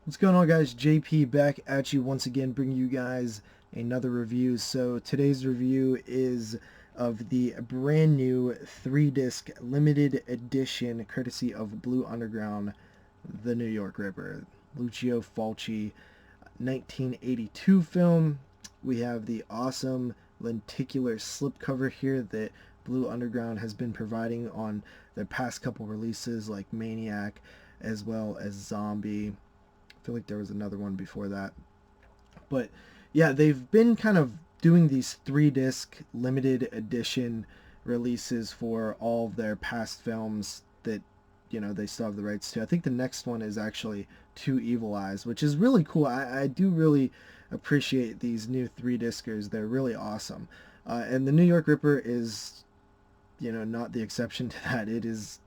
What's going on, guys? JP back at you once again, bringing you guys another review. So today's review is of the brand new 3-disc limited edition, courtesy of Blue Underground, The New York Ripper, Lucio Fulci, 1982 film. We have the awesome lenticular slipcover here that Blue Underground has been providing on their past couple releases like Maniac as well as Zombie. I feel like there was another one before that. But yeah, they've been kind of doing these 3-disc limited edition releases for all of their past films that, they still have the rights to. I think the next one is actually Two Evil Eyes, which is really cool. I do really appreciate these new 3-discers. They're really awesome. And The New York Ripper is, not the exception to that. It is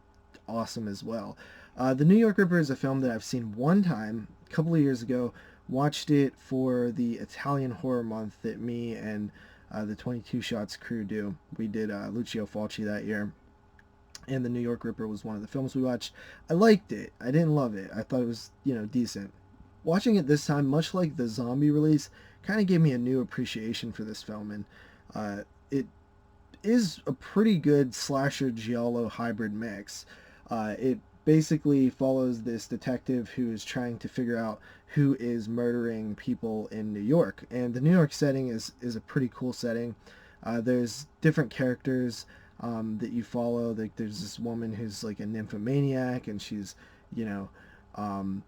awesome as well. The New York Ripper is a film that I've seen one time a couple of years ago. Watched it for the Italian horror month that me and the 22 Shots crew do. We did Lucio Fulci that year, and The New York Ripper was one of the films we watched. I liked it. I didn't love it. I thought it was, decent. Watching it this time, much like the Zombie release, kind of gave me a new appreciation for this film, and it is a pretty good slasher giallo hybrid mix. It basically follows this detective who is trying to figure out who is murdering people in New York. And the New York setting is a pretty cool setting. There's different characters that you follow. Like there's this woman who's like a nymphomaniac, and she's,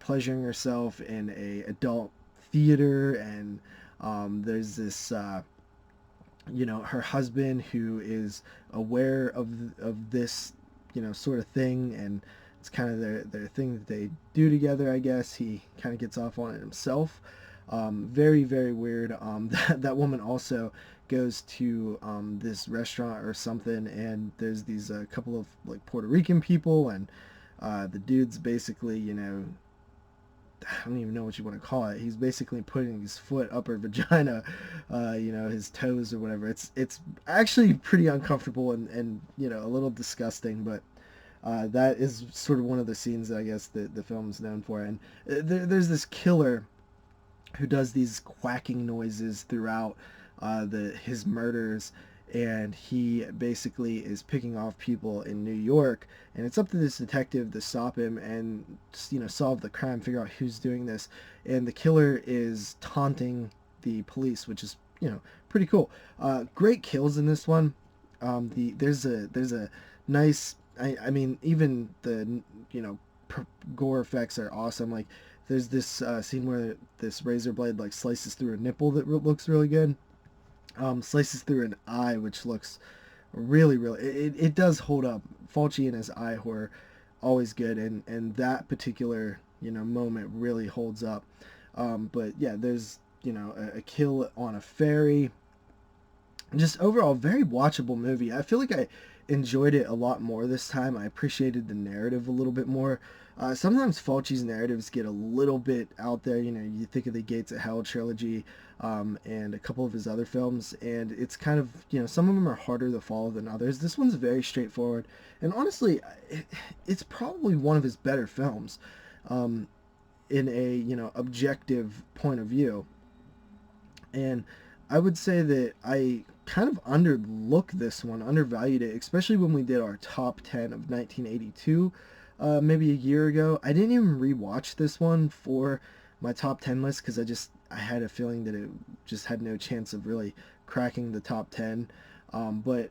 pleasuring herself in a adult theater. And there's this her husband who is aware of this sort of thing, and it's kind of their thing that they do together. I guess he kind of gets off on it himself. Very, very weird. That woman also goes to this restaurant or something, and there's these couple of like Puerto Rican people, and the dude's basically, I don't even know what you want to call it. He's basically putting his foot up her vagina, his toes or whatever. It's actually pretty uncomfortable and a little disgusting, but that is sort of one of the scenes that I guess the film's known for. And there's this killer who does these quacking noises throughout his murders, and he basically is picking off people in New York, and it's up to this detective to stop him and solve the crime, figure out who's doing this. And the killer is taunting the police, which is pretty cool. Great kills in this one. There's a nice, I mean, even the gore effects are awesome. Like there's this scene where this razor blade like slices through a nipple that looks really good. Slices through an eye, which looks really, really, it does hold up. Fulci and his eye horror, always good, and that particular moment really holds up. But yeah, there's a kill on a ferry. Just overall, very watchable movie. I feel like I enjoyed it a lot more this time. I appreciated the narrative a little bit more. Sometimes Fulci's narratives get a little bit out there. You think of the Gates of Hell trilogy and a couple of his other films, and it's kind of, some of them are harder to follow than others. This one's very straightforward, and honestly, it's probably one of his better films in a, objective point of view. And I would say that I kind of undervalued it, especially when we did our top 10 of 1982, maybe a year ago. I didn't even rewatch this one for my top 10 list because I had a feeling that it just had no chance of really cracking the top 10. But,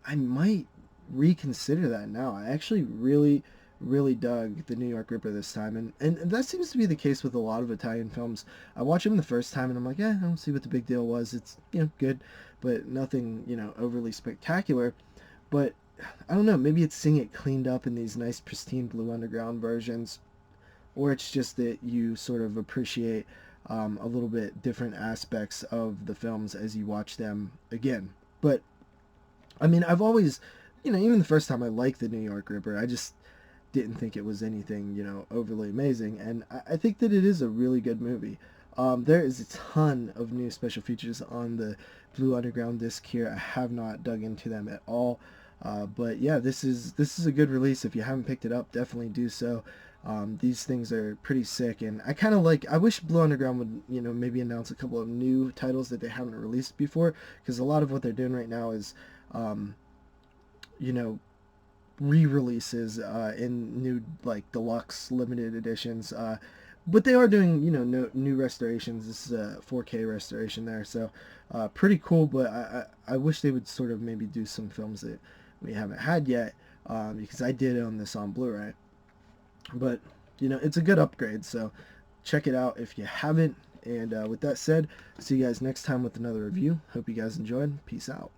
I might reconsider that now. I actually really, really dug The New York Ripper this time, and that seems to be the case with a lot of Italian films. I watch them the first time and I'm like, I don't see what the big deal was. It's good, but nothing overly spectacular. But I don't know, maybe it's seeing it cleaned up in these nice pristine Blue Underground versions, or it's just that you sort of appreciate a little bit different aspects of the films as you watch them again. But I mean, I've always, even the first time I liked The New York Ripper, I just didn't think it was anything, overly amazing. And I think that it is a really good movie. There is a ton of new special features on the Blue Underground disc here. I have not dug into them at all. But yeah, this is a good release. If you haven't picked it up, definitely do so. These things are pretty sick, and I wish Blue Underground would, maybe announce a couple of new titles that they haven't released before, because a lot of what they're doing right now is, you know, re-releases in new, like, deluxe limited editions. But they are doing, no, new restorations. This is a 4K restoration there, so pretty cool. But I wish they would sort of maybe do some films that we haven't had yet, because I did own this on Blu-ray. But it's a good upgrade, so check it out if you haven't. And with that said, see you guys next time with another review. Hope you guys enjoyed. Peace out.